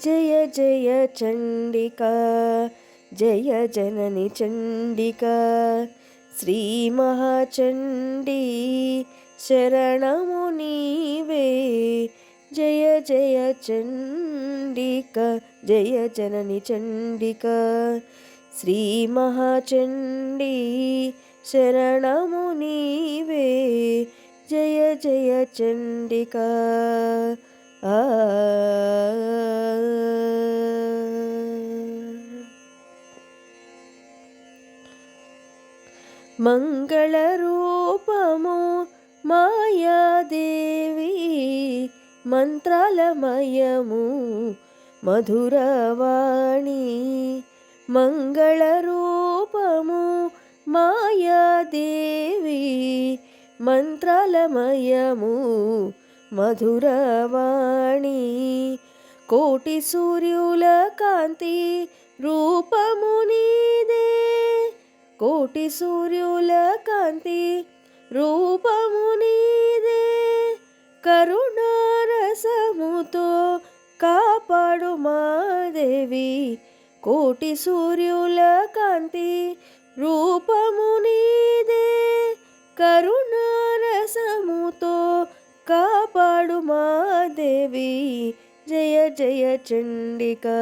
జయ జయ చండికా జయ జనని చండికా శ్రీ మహాచండీ శరణము నీవే జయ జయ చండికా జయ జనని చండికా శ్రీ మహాచండీ శరణము నీవే జయ జయ చండికా మంగళరూపము మాయాదేవి మంత్రాలమయము మధురవాణి మంగళరూపము మాయాదేవి మంత్రాలమయము మధురవాణి కోటి సూర్యుల కాంతి రూపము నీదే కోటి సూర్యుల కాంతి రూపము నీదే కరుణారసముతో కాపాడు మాదేవి కోటి సూర్యుల కాంతి రూపము నీదే కరుణారసముతో కాపాడు మాదేవి జయ జయ చండికా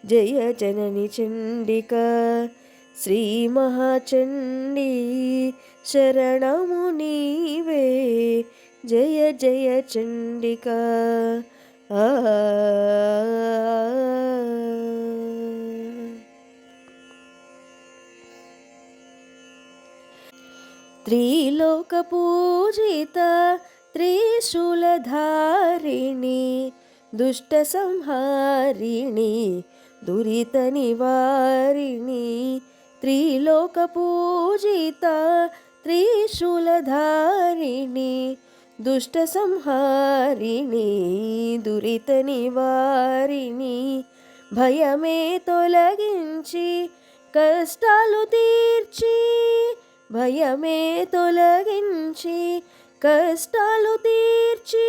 జయ జనని చండికా శ్రీ మహాచండీ శరణము నీవే జయ జయ చండికా త్రిలోక పూజిత త్రిశూలధారిణి దుష్ట సంహారిణి దురిత నివారిణి త్రిలోక పూజిత త్రిశూలధారిణి దుష్ట సంహారిణి దురిత నివారిణి భయమే తొలగించి కష్టాలు తీర్చి భయమే తొలగించి కష్టాలు తీర్చి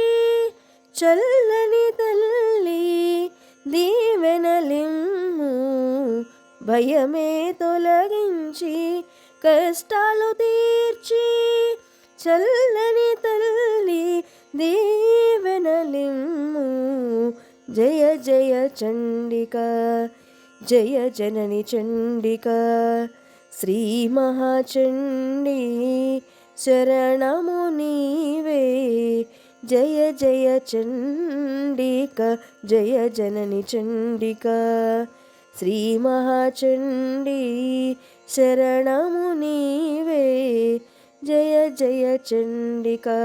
చల్లని తల్లి దీవెనలిమ్ము భయమే తొలగించి కష్టాలు తీర్చి చల్లని తల్లి దీవెనలిమ్ము జయ జయ చండికా జయ జనని చండికా శ్రీ మహాచండీ శరణము నీవే జయ జయ చండికా జయ జనని చండికా శ్రీ మహాచండీ శరణము నీవే జయ జయ చండికా